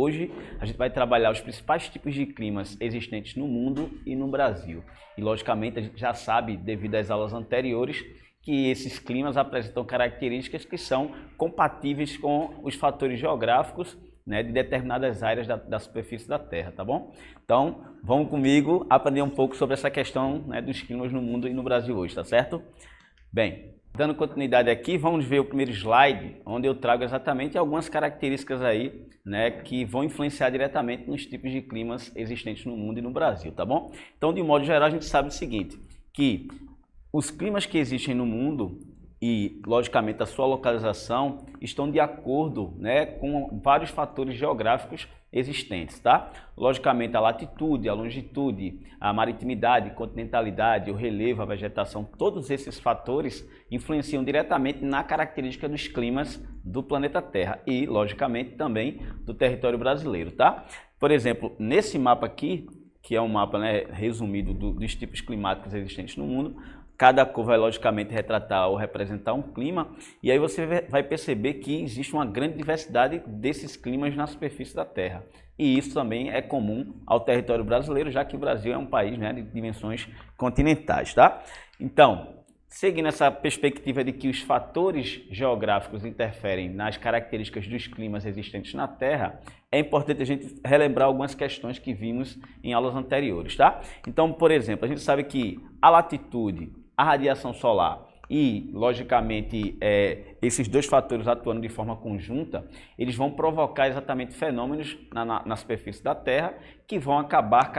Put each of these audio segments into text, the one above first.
hoje a gente vai trabalhar os principais tipos de climas existentes no mundo e no Brasil. E logicamente a gente já sabe, devido às aulas anteriores, que esses climas apresentam características que são compatíveis com os fatores geográficos, né, de determinadas áreas da superfície da Terra, tá bom? Então, vamos comigo aprender um pouco sobre essa questão, né, dos climas no mundo e no Brasil hoje, tá certo? Bem, dando continuidade aqui, vamos ver o primeiro slide, onde eu trago exatamente algumas características aí, né, que vão influenciar diretamente nos tipos de climas existentes no mundo e no Brasil, tá bom? Então, de modo geral, a gente sabe o seguinte, que os climas que existem no mundo e, logicamente, a sua localização estão de acordo, né, com vários fatores geográficos existentes, tá? Logicamente, a latitude, a longitude, a maritimidade, continentalidade, o relevo, a vegetação, todos esses fatores influenciam diretamente na característica dos climas do planeta Terra e, logicamente, também do território brasileiro, tá? Por exemplo, nesse mapa aqui, que é um mapa, né, resumido dos tipos climáticos existentes no mundo, cada cor vai logicamente retratar ou representar um clima, e aí você vai perceber que existe uma grande diversidade desses climas na superfície da Terra. E isso também é comum ao território brasileiro, já que o Brasil é um país, né, de dimensões continentais, tá? Então, seguindo essa perspectiva de que os fatores geográficos interferem nas características dos climas existentes na Terra, é importante a gente relembrar algumas questões que vimos em aulas anteriores, tá? Então, por exemplo, a gente sabe que a latitude, a radiação solar e, logicamente, esses dois fatores atuando de forma conjunta, eles vão provocar exatamente fenômenos na superfície da Terra que vão acabar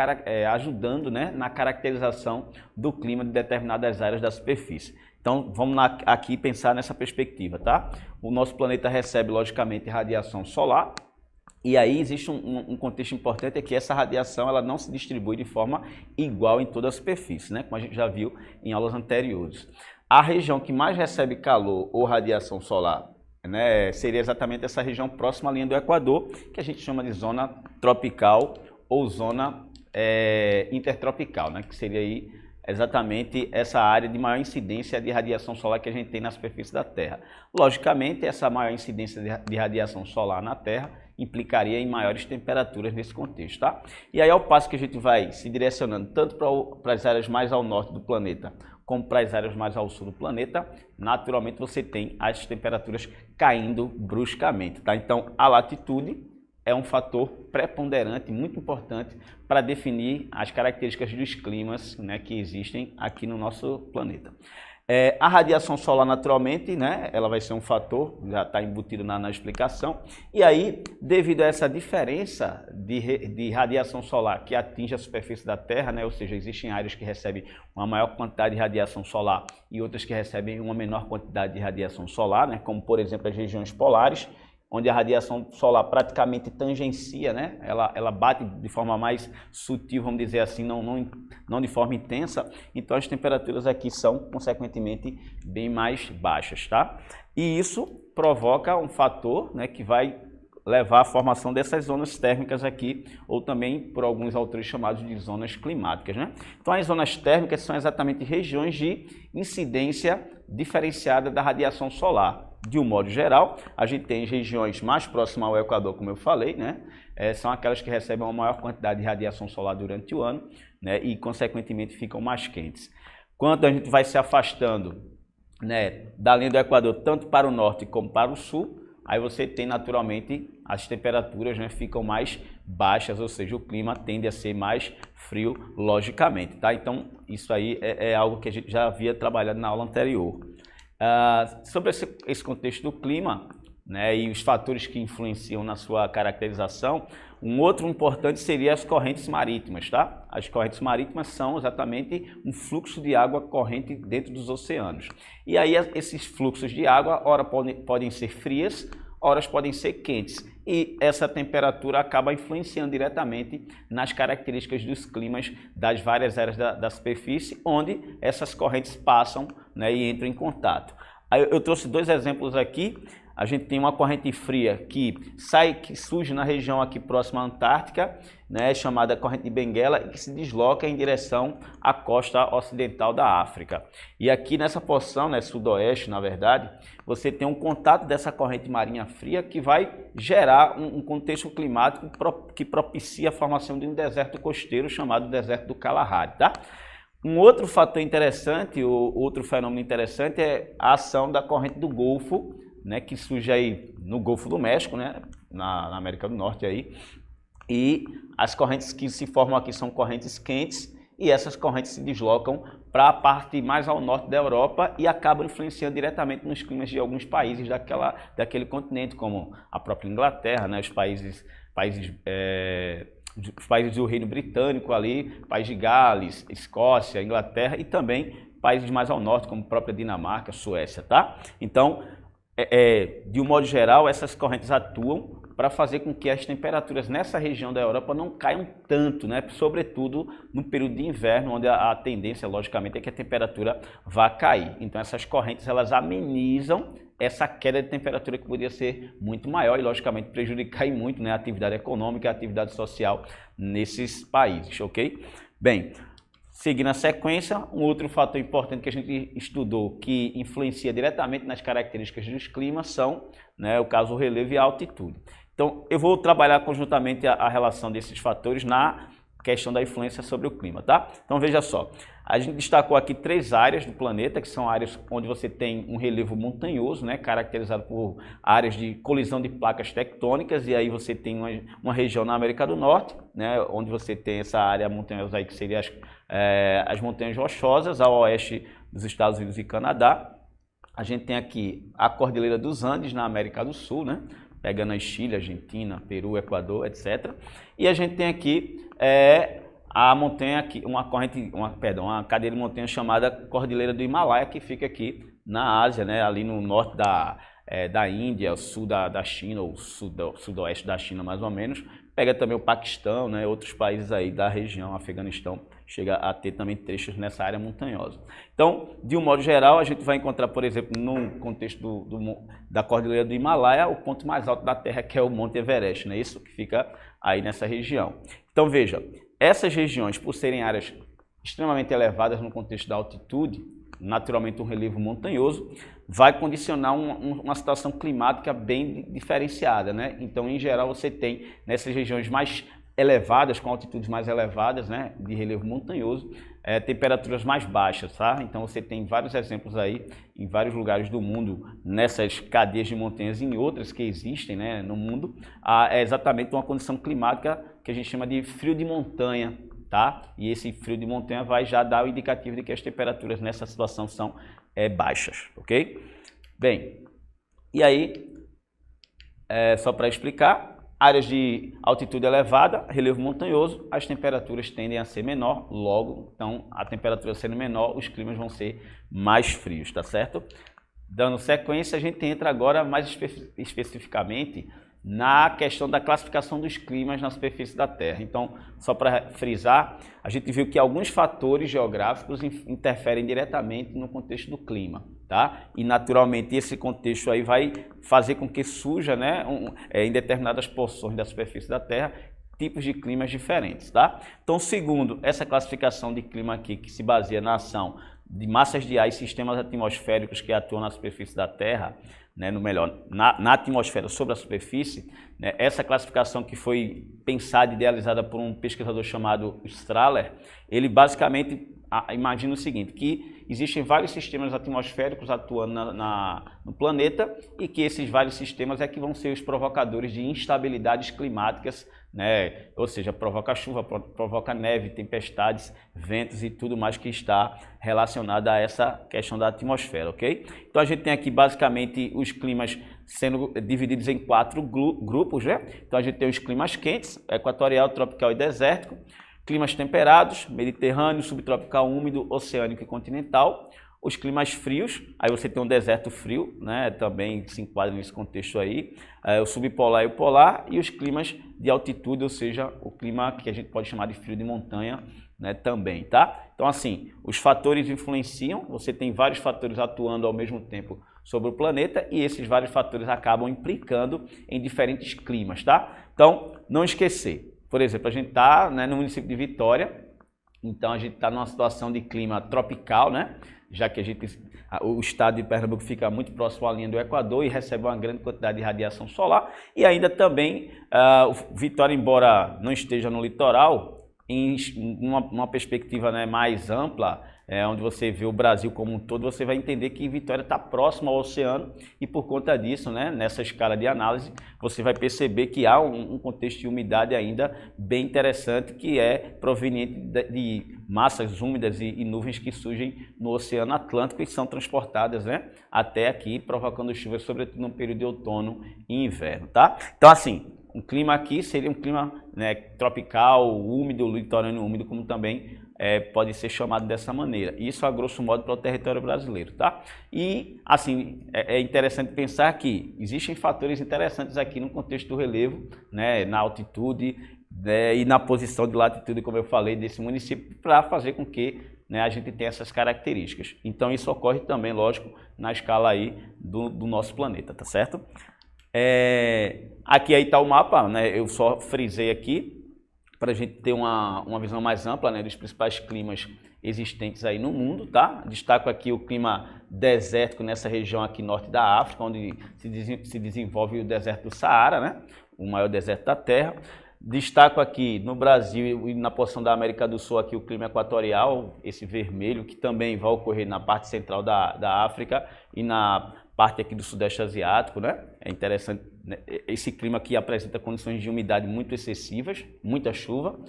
ajudando, né, na caracterização do clima de determinadas áreas da superfície. Então, vamos aqui pensar nessa perspectiva, tá? O nosso planeta recebe, logicamente, radiação solar. E aí existe um contexto importante, é que essa radiação ela não se distribui de forma igual em toda a superfície, né? Como a gente já viu em aulas anteriores. A região que mais recebe calor ou radiação solar, né, seria exatamente essa região próxima à linha do Equador, que a gente chama de zona tropical ou zona intertropical, né, que seria aí exatamente essa área de maior incidência de radiação solar que a gente tem na superfície da Terra. Logicamente, essa maior incidência de radiação solar na Terra implicaria em maiores temperaturas nesse contexto, tá? E aí, ao passo que a gente vai se direcionando tanto para as áreas mais ao norte do planeta, como para as áreas mais ao sul do planeta, naturalmente você tem as temperaturas caindo bruscamente, tá? Então, a latitude é um fator preponderante, muito importante, para definir as características dos climas, né, que existem aqui no nosso planeta. A radiação solar, naturalmente, né, ela vai ser um fator, já está embutido na explicação, e aí, devido a essa diferença de radiação solar que atinge a superfície da Terra, né, ou seja, existem áreas que recebem uma maior quantidade de radiação solar e outras que recebem uma menor quantidade de radiação solar, né, como, por exemplo, as regiões polares, onde a radiação solar praticamente tangencia, né? Ela bate de forma mais sutil, vamos dizer assim, não de forma intensa, então as temperaturas aqui são, consequentemente, bem mais baixas, tá? E isso provoca um fator, né, que vai levar à formação dessas zonas térmicas aqui, ou também por alguns autores chamados de zonas climáticas, né? Então as zonas térmicas são exatamente regiões de incidência diferenciada da radiação solar. De um modo geral, a gente tem regiões mais próximas ao Equador, como eu falei, né? São aquelas que recebem uma maior quantidade de radiação solar durante o ano, né? E, consequentemente, ficam mais quentes. Quando a gente vai se afastando, né, da linha do Equador, tanto para o norte como para o sul, aí você tem, naturalmente, as temperaturas, né, ficam mais baixas, ou seja, o clima tende a ser mais frio, logicamente, tá? Então, isso aí é algo que a gente já havia trabalhado na aula anterior. Sobre esse contexto do clima, né, e os fatores que influenciam na sua caracterização, um outro importante seria as correntes marítimas, tá? As correntes marítimas são exatamente um fluxo de água corrente dentro dos oceanos. E aí esses fluxos de água, ora podem ser frias, ora podem ser quentes. E essa temperatura acaba influenciando diretamente nas características dos climas das várias áreas da superfície, onde essas correntes passam, né, e entram em contato. Aí eu trouxe dois exemplos aqui. A gente tem uma corrente fria que surge na região aqui próxima à Antártica, né, chamada corrente de Benguela, e que se desloca em direção à costa ocidental da África. E aqui nessa porção, né, sudoeste, na verdade, você tem um contato dessa corrente marinha fria que vai gerar um contexto climático que propicia a formação de um deserto costeiro chamado deserto do Kalahari, tá? Um outro fator interessante, outro fenômeno interessante é a ação da corrente do Golfo, né, que surge aí no Golfo do México, né, na América do Norte aí, e as correntes que se formam aqui são correntes quentes e essas correntes se deslocam para a parte mais ao norte da Europa e acabam influenciando diretamente nos climas de alguns países daquele continente, como a própria Inglaterra, né, os países do Reino Britânico ali, País de Gales, Escócia, Inglaterra e também países mais ao norte, como a própria Dinamarca, Suécia, tá? Então, de um modo geral, essas correntes atuam para fazer com que as temperaturas nessa região da Europa não caiam tanto, né? Sobretudo no período de inverno, onde a tendência, logicamente, é que a temperatura vá cair. Então, essas correntes, elas amenizam essa queda de temperatura que poderia ser muito maior e, logicamente, prejudicar muito, né, a atividade econômica e a atividade social nesses países, ok? Bem, seguindo a sequência, um outro fator importante que a gente estudou que influencia diretamente nas características dos climas são, né, o caso do relevo e a altitude. Então, eu vou trabalhar conjuntamente a relação desses fatores na questão da influência sobre o clima, tá? Então, veja só, a gente destacou aqui 3 áreas do planeta, que são áreas onde você tem um relevo montanhoso, né, caracterizado por áreas de colisão de placas tectônicas, e aí você tem uma região na América do Norte, né, onde você tem essa área montanhosa aí, que seria as montanhas rochosas, ao oeste dos Estados Unidos e Canadá. A gente tem aqui a Cordilheira dos Andes, na América do Sul, né, pegando a Chile, Argentina, Peru, Equador, etc. E a gente tem aqui a montanha, uma cadeia de montanha chamada Cordilheira do Himalaia, que fica aqui na Ásia, né, ali no norte da Índia, sul da China, ou sudoeste da China mais ou menos. Pega também o Paquistão, né, outros países aí da região, Afeganistão, chega a ter também trechos nessa área montanhosa. Então, de um modo geral, a gente vai encontrar, por exemplo, no contexto da Cordilheira do Himalaia, o ponto mais alto da Terra, que é o Monte Everest, né, isso que fica aí nessa região. Então, veja, essas regiões, por serem áreas extremamente elevadas no contexto da altitude, naturalmente um relevo montanhoso, vai condicionar uma situação climática bem diferenciada, né? Então, em geral, você tem nessas regiões mais elevadas, com altitudes mais elevadas, né, de relevo montanhoso, temperaturas mais baixas, tá? Então, você tem vários exemplos aí em vários lugares do mundo, nessas cadeias de montanhas e em outras que existem, né, no mundo, é exatamente uma condição climática que a gente chama de frio de montanha, tá? E esse frio de montanha vai já dar o indicativo de que as temperaturas nessa situação são baixas, ok? Bem, e aí, só para explicar, áreas de altitude elevada, relevo montanhoso, as temperaturas tendem a ser menor, logo, então, a temperatura sendo menor, os climas vão ser mais frios, tá certo? Dando sequência, a gente entra agora mais especificamente na questão da classificação dos climas na superfície da Terra. Então, só para frisar, a gente viu que alguns fatores geográficos interferem diretamente no contexto do clima, tá? E naturalmente esse contexto aí vai fazer com que surja, né, em determinadas porções da superfície da Terra, tipos de climas diferentes, tá? Então, segundo essa classificação de clima aqui, que se baseia na ação de massas de ar e sistemas atmosféricos que atuam na superfície da Terra, né, na atmosfera sobre a superfície, né, essa classificação que foi pensada e idealizada por um pesquisador chamado Strahler, ele basicamente imagina o seguinte, que existem vários sistemas atmosféricos atuando no planeta e que esses vários sistemas é que vão ser os provocadores de instabilidades climáticas, né? Ou seja, provoca chuva, provoca neve, tempestades, ventos e tudo mais que está relacionado a essa questão da atmosfera, ok? Então a gente tem aqui basicamente os climas sendo divididos em 4 grupos, né? Então a gente tem os climas quentes, equatorial, tropical e desértico, climas temperados, mediterrâneo, subtropical, úmido, oceânico e continental. Os climas frios, aí você tem um deserto frio, né, também se enquadra nesse contexto aí, o subpolar e o polar, e os climas de altitude, ou seja, o clima que a gente pode chamar de frio de montanha, né, também, tá? Então, assim, os fatores influenciam, você tem vários fatores atuando ao mesmo tempo sobre o planeta e esses vários fatores acabam implicando em diferentes climas, tá? Então, não esquecer, por exemplo, a gente está, né, no município de Vitória, então a gente está numa situação de clima tropical, né? Já que o estado de Pernambuco fica muito próximo à linha do Equador e recebe uma grande quantidade de radiação solar. E ainda também, Vitória, embora não esteja no litoral, em uma perspectiva, né, mais ampla, onde você vê o Brasil como um todo, você vai entender que Vitória está próximo ao oceano e por conta disso, né, nessa escala de análise, você vai perceber que há um contexto de umidade ainda bem interessante que é proveniente de massas úmidas e nuvens que surgem no Oceano Atlântico e são transportadas, né, até aqui, provocando chuvas, sobretudo no período de outono e inverno, tá? Então, assim, um clima aqui seria um clima, né, tropical, úmido, litorâneo úmido, como também pode ser chamado dessa maneira. Isso, a grosso modo, para o território brasileiro, tá? E, assim, é interessante pensar que existem fatores interessantes aqui no contexto do relevo, né, na altitude, né, e na posição de latitude, como eu falei, desse município, para fazer com que, né, a gente tenha essas características. Então, isso ocorre também, lógico, na escala aí do nosso planeta, tá certo? Aqui aí está o mapa, né? Eu só frisei aqui para a gente ter uma visão mais ampla, né, dos principais climas existentes aí no mundo, tá? Destaco aqui o clima desértico nessa região aqui norte da África, onde se desenvolve o deserto do Saara, né? O maior deserto da Terra. Destaco aqui no Brasil e na porção da América do Sul aqui o clima equatorial, esse vermelho, que também vai ocorrer na parte central da África e na parte aqui do Sudeste Asiático, né? É interessante, né? Esse clima aqui apresenta condições de umidade muito excessivas, muita chuva.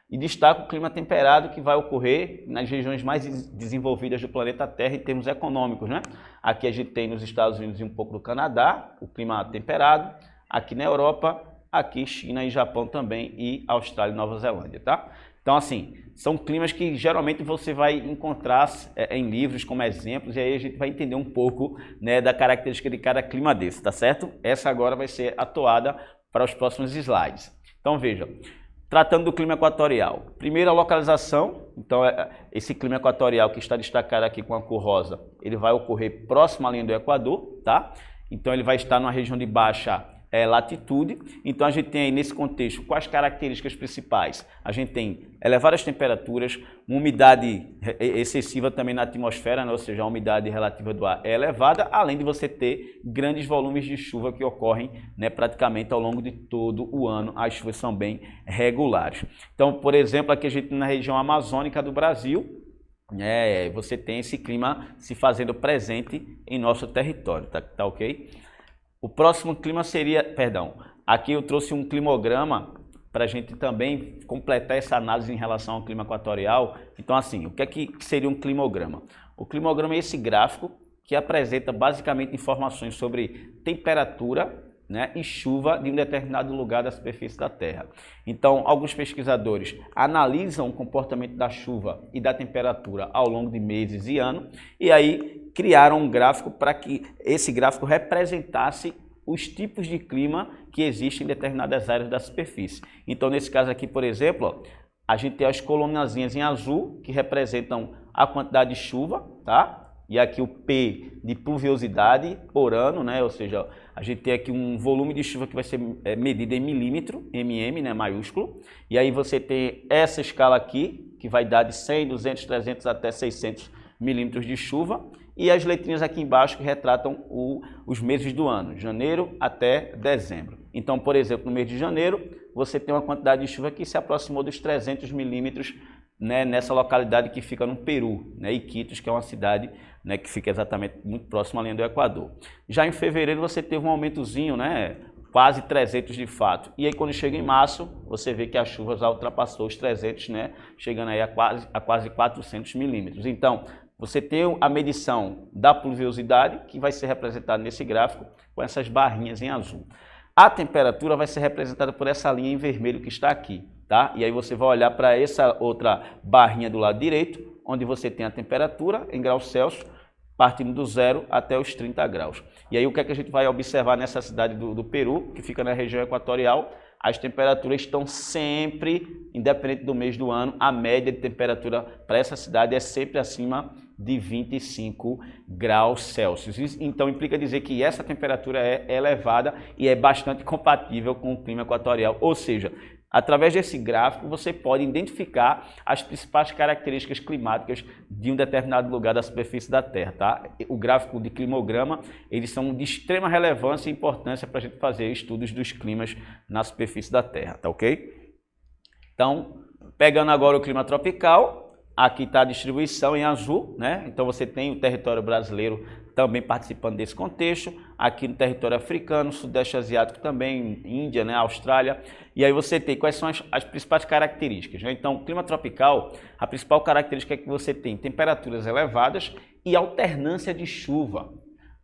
E destaco o clima temperado que vai ocorrer nas regiões mais desenvolvidas do planeta Terra em termos econômicos, né? Aqui a gente tem nos Estados Unidos e um pouco do Canadá, o clima temperado. Aqui na Europa, aqui China e Japão também, e Austrália e Nova Zelândia, tá? Então, assim, são climas que geralmente você vai encontrar em livros como exemplos, e aí a gente vai entender um pouco, né, da característica de cada clima desse, tá certo? Essa agora vai ser a toada para os próximos slides. Então, veja, tratando do clima equatorial. Primeiro, a localização. Então, esse clima equatorial que está destacado aqui com a cor rosa, ele vai ocorrer próximo à linha do Equador, tá? Então, ele vai estar numa região de baixa latitude. Então a gente tem aí nesse contexto quais características principais? A gente tem elevadas temperaturas, uma umidade excessiva também na atmosfera, né? Ou seja, a umidade relativa do ar é elevada, além de você ter grandes volumes de chuva que ocorrem, né, praticamente ao longo de todo o ano. As chuvas são bem regulares. Então, por exemplo, aqui a gente na região amazônica do Brasil, você tem esse clima se fazendo presente em nosso território, tá ok? O próximo clima seria, aqui eu trouxe um climograma para a gente também completar essa análise em relação ao clima equatorial. Então, assim, o que é que seria um climograma? O climograma é esse gráfico que apresenta basicamente informações sobre temperatura, né, e chuva de um determinado lugar da superfície da Terra. Então, alguns pesquisadores analisam o comportamento da chuva e da temperatura ao longo de meses e anos, e aí criaram um gráfico para que esse gráfico representasse os tipos de clima que existem em determinadas áreas da superfície. Então, nesse caso aqui, por exemplo, ó, a gente tem as colunazinhas em azul, que representam a quantidade de chuva, tá? E aqui o P de pluviosidade por ano, né? Ou seja, a gente tem aqui um volume de chuva que vai ser medido em milímetro, mm, né, maiúsculo. E aí você tem essa escala aqui, que vai dar de 100, 200, 300 até 600 milímetros de chuva. E as letrinhas aqui embaixo que retratam os meses do ano, janeiro até dezembro. Então, por exemplo, no mês de janeiro, você tem uma quantidade de chuva que se aproximou dos 300 milímetros, né, nessa localidade que fica no Peru, né, Iquitos, que é uma cidade, né, que fica exatamente muito próxima à linha do Equador. Já em fevereiro você teve um aumentozinho, né, quase 300 de fato. E aí quando chega em março, você vê que a chuva já ultrapassou os 300, né, chegando aí a quase 400 milímetros. Então, você tem a medição da pluviosidade, que vai ser representada nesse gráfico com essas barrinhas em azul. A temperatura vai ser representada por essa linha em vermelho que está aqui, tá? E aí você vai olhar para essa outra barrinha do lado direito, onde você tem a temperatura em graus Celsius, partindo do 0 até os 30 graus. E aí o que é que a gente vai observar nessa cidade do Peru, que fica na região equatorial? as temperaturas estão sempre, independente do mês do ano, a média de temperatura para essa cidade é sempre acima de 25 graus Celsius. Então implica dizer que essa temperatura é elevada e é bastante compatível com o clima equatorial, ou seja, através desse gráfico você pode identificar as principais características climáticas de um determinado lugar da superfície da Terra, tá? O gráfico de climograma, eles são de extrema relevância e importância para a gente fazer estudos dos climas na superfície da Terra, tá ok? Então, pegando agora o clima tropical, aqui está a distribuição em azul, né? Então você tem o território brasileiro também participando desse contexto, aqui no território africano, sudeste asiático também, Índia, né, Austrália. E aí você tem quais são as principais características, né? Então, o clima tropical, a principal característica é que você tem temperaturas elevadas e alternância de chuva.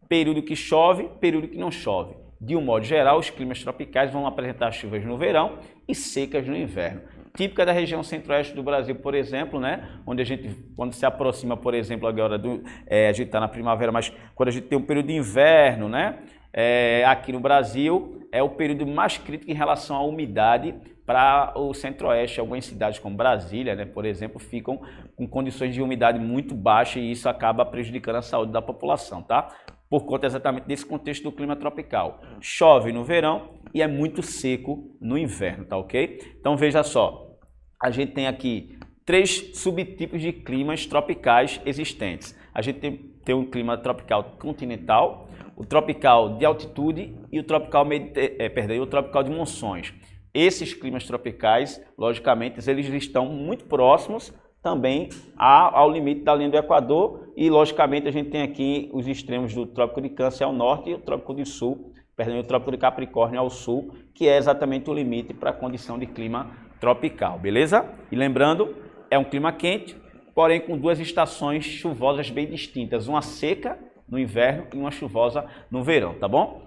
Período que chove, período que não chove. De um modo geral, os climas tropicais vão apresentar chuvas no verão e secas no inverno. Típica da região centro-oeste do Brasil, por exemplo, né? Onde a gente, quando se aproxima, por exemplo, agora a gente está na primavera, mas quando a gente tem um período de inverno, né? Aqui no Brasil, é o período mais crítico em relação à umidade para o centro-oeste. Algumas cidades como Brasília, né, por exemplo, ficam com condições de umidade muito baixa e isso acaba prejudicando a saúde da população, tá? Por conta exatamente desse contexto do clima tropical. Chove no verão e é muito seco no inverno, tá ok? Então veja só, a gente tem aqui 3 subtipos de climas tropicais existentes. A gente tem um clima tropical continental, o tropical de altitude e o tropical, o tropical de monções. Esses climas tropicais, logicamente, eles estão muito próximos também ao limite da linha do Equador e, logicamente, a gente tem aqui os extremos do Trópico de Câncer ao norte e o Trópico de Sul, o Trópico de Capricórnio ao sul, que é exatamente o limite para a condição de clima tropical, beleza? E lembrando, é um clima quente, porém com 2 estações chuvosas bem distintas, uma seca no inverno e uma chuvosa no verão, tá bom?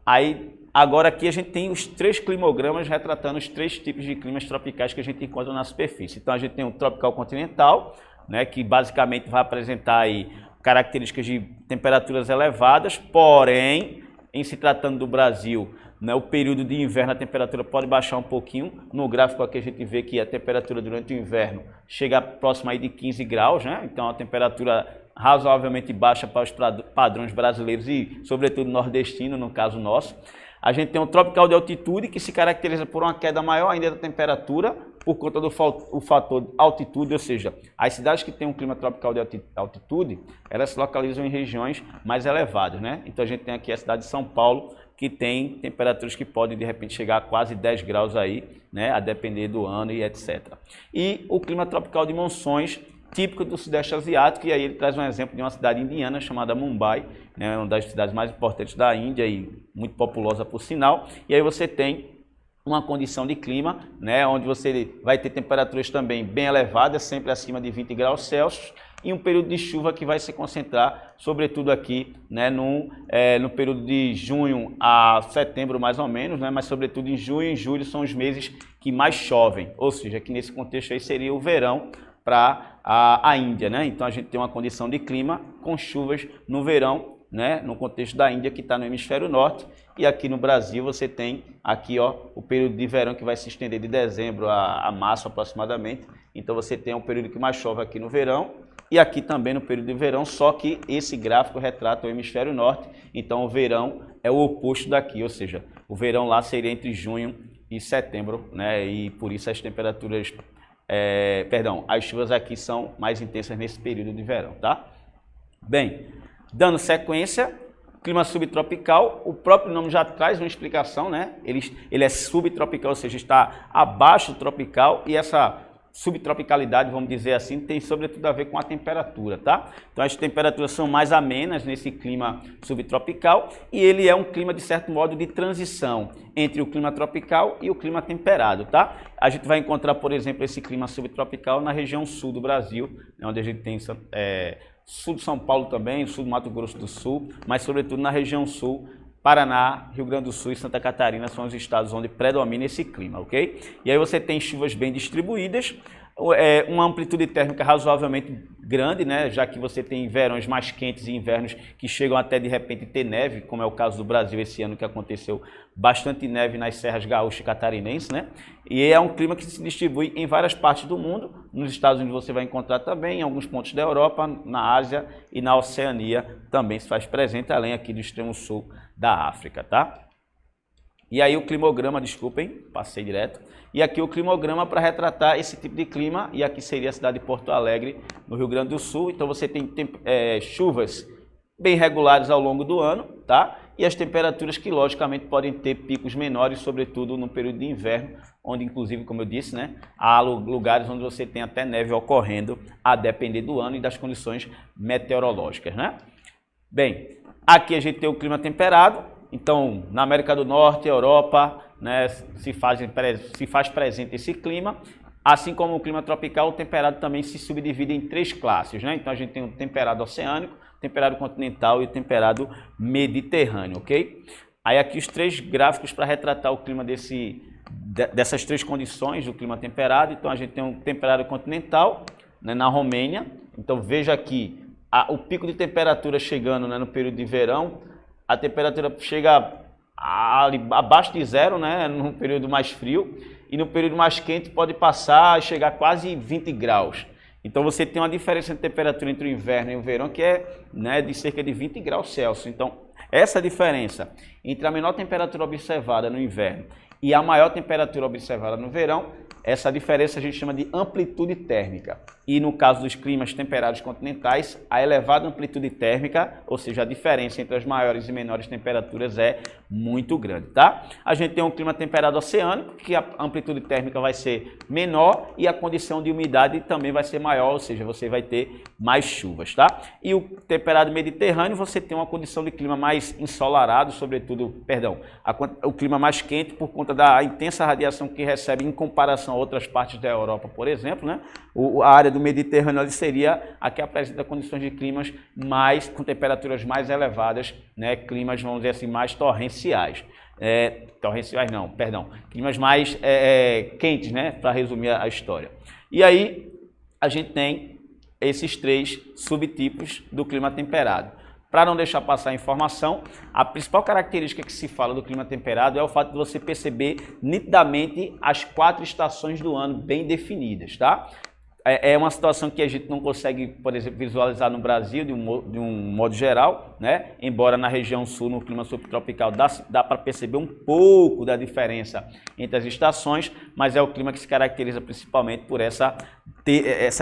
Aí, agora aqui a gente tem os 3 climogramas retratando os 3 tipos de climas tropicais que a gente encontra na superfície. Então a gente tem o tropical continental, né, que basicamente vai apresentar aí características de temperaturas elevadas, porém, em se tratando do Brasil, né, o período de inverno a temperatura pode baixar um pouquinho. No gráfico aqui a gente vê que a temperatura durante o inverno chega próxima aí de 15 graus, né? Então a temperatura razoavelmente baixa para os padrões brasileiros e, sobretudo, nordestino, no caso nosso. A gente tem um tropical de altitude que se caracteriza por uma queda maior ainda da temperatura por conta do fator altitude, ou seja, as cidades que têm um clima tropical de altitude, elas se localizam em regiões mais elevadas, né? Então a gente tem aqui a cidade de São Paulo, que tem temperaturas que podem de repente chegar a quase 10 graus aí, né? A depender do ano e etc. E o clima tropical de monções, típico do Sudeste Asiático, e aí ele traz um exemplo de uma cidade indiana chamada Mumbai, né, uma das cidades mais importantes da Índia e muito populosa por sinal. E aí você tem uma condição de clima, né, onde você vai ter temperaturas também bem elevadas, sempre acima de 20 graus Celsius, e um período de chuva que vai se concentrar, sobretudo aqui, né, no período de junho a setembro mais ou menos, né, mas sobretudo em junho e julho são os meses que mais chovem, ou seja, que nesse contexto aí seria o verão para a Índia, né? Então a gente tem uma condição de clima com chuvas no verão, né? No contexto da Índia que está no hemisfério norte, e aqui no Brasil você tem aqui, ó, o período de verão que vai se estender de dezembro a março aproximadamente. Então você tem um período que mais chove aqui no verão e aqui também no período de verão, só que esse gráfico retrata o hemisfério norte, então o verão é o oposto daqui, ou seja, o verão lá seria entre junho e setembro, né? E por isso as temperaturas as chuvas aqui são mais intensas nesse período de verão, tá? Bem, dando sequência, clima subtropical, o próprio nome já traz uma explicação, né? Ele é subtropical, ou seja, está abaixo do tropical, e essa subtropicalidade, vamos dizer assim, tem sobretudo a ver com a temperatura, tá? Então as temperaturas são mais amenas nesse clima subtropical e ele é um clima, de certo modo, de transição entre o clima tropical e o clima temperado, tá? A gente vai encontrar, por exemplo, esse clima subtropical na região sul do Brasil, onde a gente tem sul de São Paulo também, sul do Mato Grosso do Sul, mas sobretudo na região sul, Paraná, Rio Grande do Sul e Santa Catarina são os estados onde predomina esse clima, ok? E aí você tem chuvas bem distribuídas, uma amplitude térmica razoavelmente grande, né? Já que você tem verões mais quentes e invernos que chegam até de repente ter neve, como é o caso do Brasil esse ano, que aconteceu bastante neve nas serras gaúchas e catarinenses, né? E é um clima que se distribui em várias partes do mundo. Nos Estados Unidos você vai encontrar também, em alguns pontos da Europa, na Ásia e na Oceania também se faz presente, além aqui do extremo sul da África, tá? E aí o climograma, desculpem, passei direto. E aqui o climograma para retratar esse tipo de clima, e aqui seria a cidade de Porto Alegre, no Rio Grande do Sul. Então você tem chuvas bem regulares ao longo do ano, tá? E as temperaturas que logicamente podem ter picos menores, sobretudo no período de inverno, onde inclusive, como eu disse, né, há lugares onde você tem até neve ocorrendo, a depender do ano e das condições meteorológicas, né? Bem, aqui a gente tem o clima temperado. Então, na América do Norte, Europa, né, se faz presente esse clima. Assim como o clima tropical, o temperado também se subdivide em 3 classes, né? Então a gente tem o temperado oceânico, o temperado continental e o temperado mediterrâneo, ok? Aí aqui os 3 gráficos para retratar o clima dessas 3 condições do clima temperado. Então a gente tem um temperado continental, né, na Romênia. Então veja aqui o pico de temperatura chegando, né, no período de verão. A temperatura chega abaixo de zero, né, no período mais frio, e no período mais quente pode passar e chegar a quase 20 graus. Então você tem uma diferença de temperatura entre o inverno e o verão que é, né, de cerca de 20 graus Celsius. Então essa diferença entre a menor temperatura observada no inverno e a maior temperatura observada no verão, essa diferença a gente chama de amplitude térmica. E no caso dos climas temperados continentais, a elevada amplitude térmica, ou seja, a diferença entre as maiores e menores temperaturas é muito grande, tá? A gente tem um clima temperado oceânico, que a amplitude térmica vai ser menor e a condição de umidade também vai ser maior, ou seja, você vai ter mais chuvas, tá? E o temperado mediterrâneo, você tem uma condição de clima mais ensolarado, sobretudo, o clima mais quente por conta da intensa radiação que recebe em comparação a outras partes da Europa, por exemplo, né? A área do Mediterrâneo ali seria a que apresenta condições de climas com temperaturas mais elevadas, né? Climas, vamos dizer assim, mais torrenciais. Climas mais quentes, né? Para resumir a história. E aí a gente tem esses 3 subtipos do clima temperado. Para não deixar passar a informação, a principal característica que se fala do clima temperado é o fato de você perceber nitidamente as 4 estações do ano bem definidas, tá? É uma situação que a gente não consegue, por exemplo, visualizar no Brasil de um modo geral, né? Embora na região sul, no clima subtropical, dá para perceber um pouco da diferença entre as estações, mas é o clima que se caracteriza principalmente por essa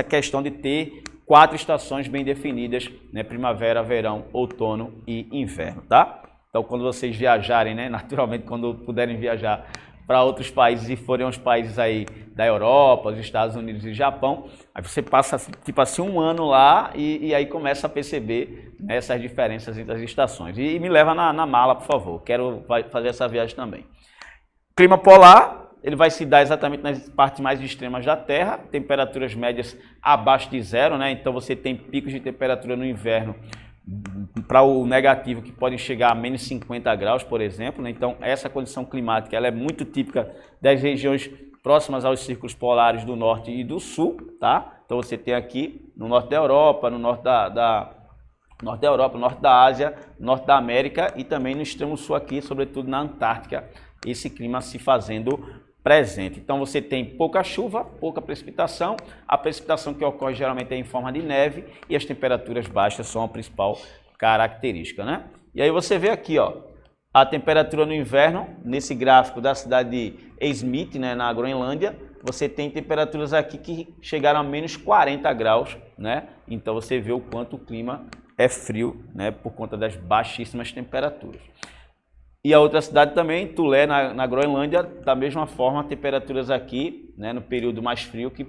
questão de ter 4 estações bem definidas, né? Primavera, verão, outono e inverno, tá? Então, quando vocês viajarem, né? Naturalmente, quando puderem viajar para outros países e forem aos países aí da Europa, os Estados Unidos e Japão, aí você passa tipo assim um ano lá e aí começa a perceber, né, essas diferenças entre as estações. E me leva na mala, por favor, quero fazer essa viagem também. Clima polar, ele vai se dar exatamente nas partes mais extremas da Terra, temperaturas médias abaixo de zero, né? Então você tem picos de temperatura no inverno para o negativo que podem chegar a menos 50 graus, por exemplo, né? Então essa condição climática ela é muito típica das regiões próximas aos círculos polares do norte e do sul, tá? Então você tem aqui no norte da Europa, no norte norte da Ásia, norte da América e também no extremo sul aqui, sobretudo na Antártica, esse clima se fazendo presente. Então você tem pouca chuva, pouca precipitação, a precipitação que ocorre geralmente é em forma de neve e as temperaturas baixas são a principal característica, né? E aí você vê aqui, ó, a temperatura no inverno, nesse gráfico da cidade de Smith, né, na Groenlândia, você tem temperaturas aqui que chegaram a menos 40 graus, né? Então você vê o quanto o clima é frio, né, por conta das baixíssimas temperaturas. E a outra cidade também, Tulé, na Groenlândia, da mesma forma, temperaturas aqui, né, no período mais frio, que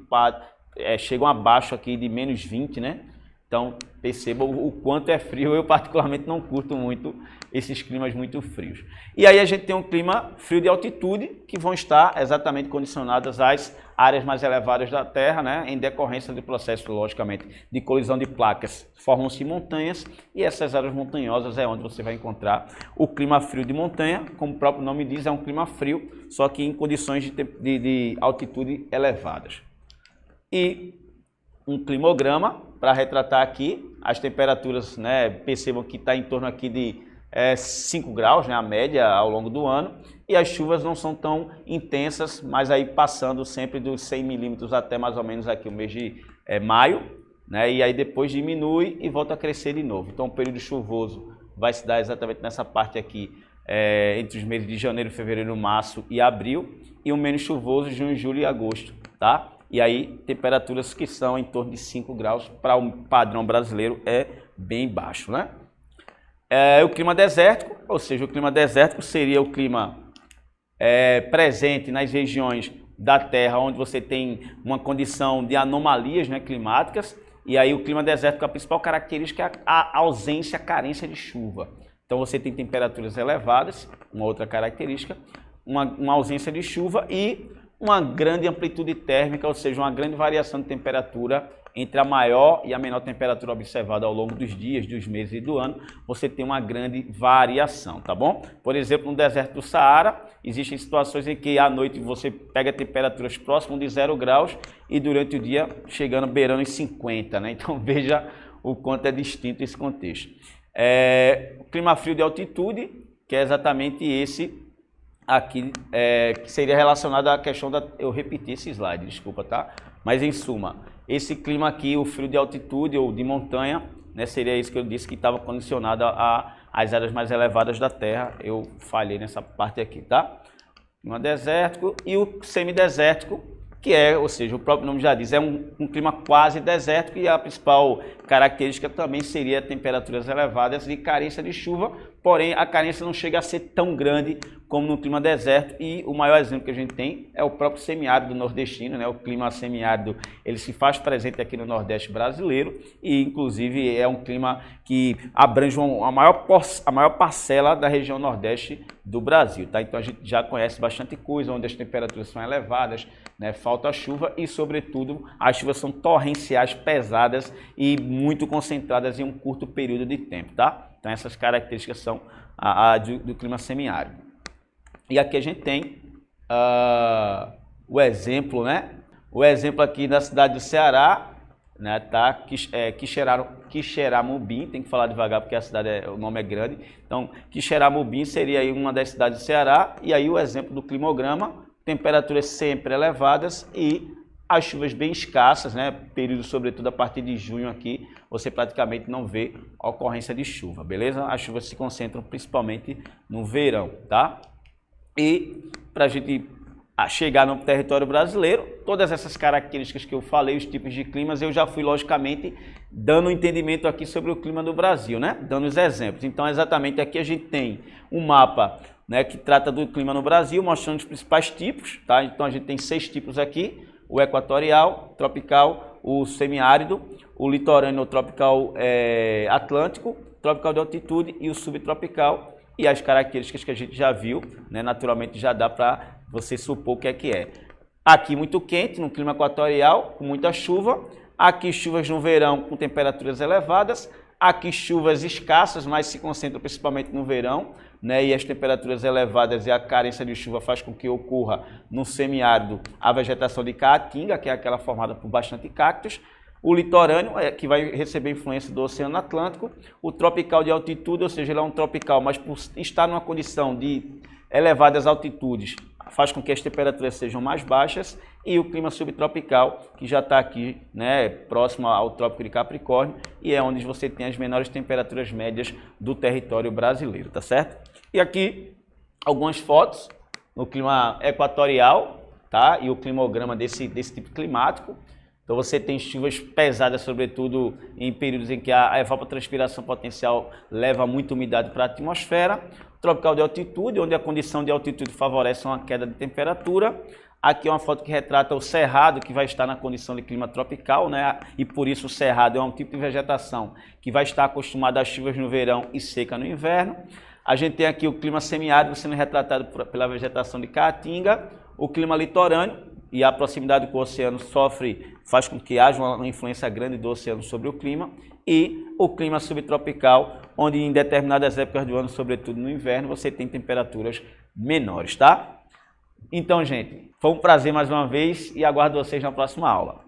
chegam abaixo aqui de menos 20, né? Então, perceba o quanto é frio. Eu, particularmente, não curto muito esses climas muito frios. E aí a gente tem um clima frio de altitude, que vão estar exatamente condicionadas às áreas mais elevadas da Terra, né? Em decorrência do processo, logicamente, de colisão de placas. Formam-se montanhas e essas áreas montanhosas é onde você vai encontrar o clima frio de montanha. Como o próprio nome diz, é um clima frio, só que em condições de altitude elevadas. E um climograma, para retratar aqui as temperaturas, né, percebam que está em torno aqui de 5 graus, né, a média ao longo do ano, e as chuvas não são tão intensas, mas aí passando sempre dos 100 milímetros até mais ou menos aqui o mês de maio, né, e aí depois diminui e volta a crescer de novo. Então o período chuvoso vai se dar exatamente nessa parte aqui, entre os meses de janeiro, fevereiro, março e abril, e o menos chuvoso junho, julho e agosto, tá? E aí temperaturas que são em torno de 5 graus, para o padrão brasileiro é bem baixo, né? O clima desértico, ou seja, o clima desértico seria o clima presente nas regiões da Terra onde você tem uma condição de anomalias, né, climáticas, e aí o clima desértico, a principal característica é a ausência, a carência de chuva. Então você tem temperaturas elevadas, uma outra característica, uma ausência de chuva e uma grande amplitude térmica, ou seja, uma grande variação de temperatura entre a maior e a menor temperatura observada ao longo dos dias, dos meses e do ano, você tem uma grande variação, tá bom? Por exemplo, no deserto do Saara, existem situações em que à noite você pega temperaturas próximas de 0 graus e durante o dia chegando beirando os 50, né? Então veja o quanto é distinto esse contexto. O clima frio de altitude, que é exatamente esse aqui, que seria relacionado à questão da... Eu repeti esse slide, desculpa, tá? Mas em suma, esse clima aqui, o frio de altitude ou de montanha, né, seria isso que eu disse que estava condicionado às áreas mais elevadas da Terra. Eu falhei nessa parte aqui, tá? Clima desértico e o semidesértico, que ou seja, o próprio nome já diz, é um clima quase desértico e a principal característica também seria temperaturas elevadas e carência de chuva, porém a carência não chega a ser tão grande como no clima deserto e o maior exemplo que a gente tem é o próprio semiárido nordestino, né? O clima semiárido ele se faz presente aqui no Nordeste brasileiro e inclusive é um clima que abrange a maior parcela da região Nordeste do Brasil, tá? Então a gente já conhece bastante coisa, onde as temperaturas são elevadas, né? Falta chuva e sobretudo as chuvas são torrenciais, pesadas e muito concentradas em um curto período de tempo, tá? Então essas características são do clima semiárido. E aqui a gente tem o exemplo, né? O exemplo aqui da cidade do Ceará, né? Tá? Quixeramobim, tem que falar devagar porque a cidade o nome é grande. Então, Quixeramobim seria aí uma das cidades do Ceará. E aí o exemplo do climograma, temperaturas sempre elevadas e as chuvas bem escassas, né? Período sobretudo a partir de junho aqui, você praticamente não vê ocorrência de chuva, beleza? As chuvas se concentram principalmente no verão, tá? E para a gente chegar no território brasileiro, todas essas características que eu falei, os tipos de climas, eu já fui logicamente dando um entendimento aqui sobre o clima do Brasil, né? Dando os exemplos. Então exatamente aqui a gente tem um mapa, né, que trata do clima no Brasil, mostrando os principais tipos, tá? Então a gente tem 6 tipos aqui, o equatorial, tropical, o semiárido, o litorâneo tropical atlântico, tropical de altitude e o subtropical. E as características que a gente já viu, né, naturalmente já dá para você supor o que é. Aqui muito quente, no clima equatorial, com muita chuva. Aqui chuvas no verão com temperaturas elevadas. Aqui chuvas escassas, mas se concentram principalmente no verão, né, e as temperaturas elevadas e a carência de chuva faz com que ocorra no semiárido a vegetação de caatinga, que é aquela formada por bastante cactos. O litorâneo, que vai receber influência do Oceano Atlântico. O tropical de altitude, ou seja, ele é um tropical, mas por estar numa condição de elevadas altitudes, faz com que as temperaturas sejam mais baixas. E o clima subtropical, que já está aqui, né, próximo ao Trópico de Capricórnio, e é onde você tem as menores temperaturas médias do território brasileiro, tá certo? E aqui, algumas fotos no clima equatorial, tá? E o climograma desse tipo climático. Então você tem chuvas pesadas, sobretudo em períodos em que a evapotranspiração potencial leva muita umidade para a atmosfera. Tropical de altitude, onde a condição de altitude favorece uma queda de temperatura. Aqui é uma foto que retrata o cerrado, que vai estar na condição de clima tropical, né? E por isso o cerrado é um tipo de vegetação que vai estar acostumado às chuvas no verão e seca no inverno. A gente tem aqui o clima semiárido sendo retratado pela vegetação de caatinga. O clima litorâneo, e a proximidade com o oceano faz com que haja uma influência grande do oceano sobre o clima, e o clima subtropical, onde em determinadas épocas do ano, sobretudo no inverno, você tem temperaturas menores, tá? Então, gente, foi um prazer mais uma vez e aguardo vocês na próxima aula.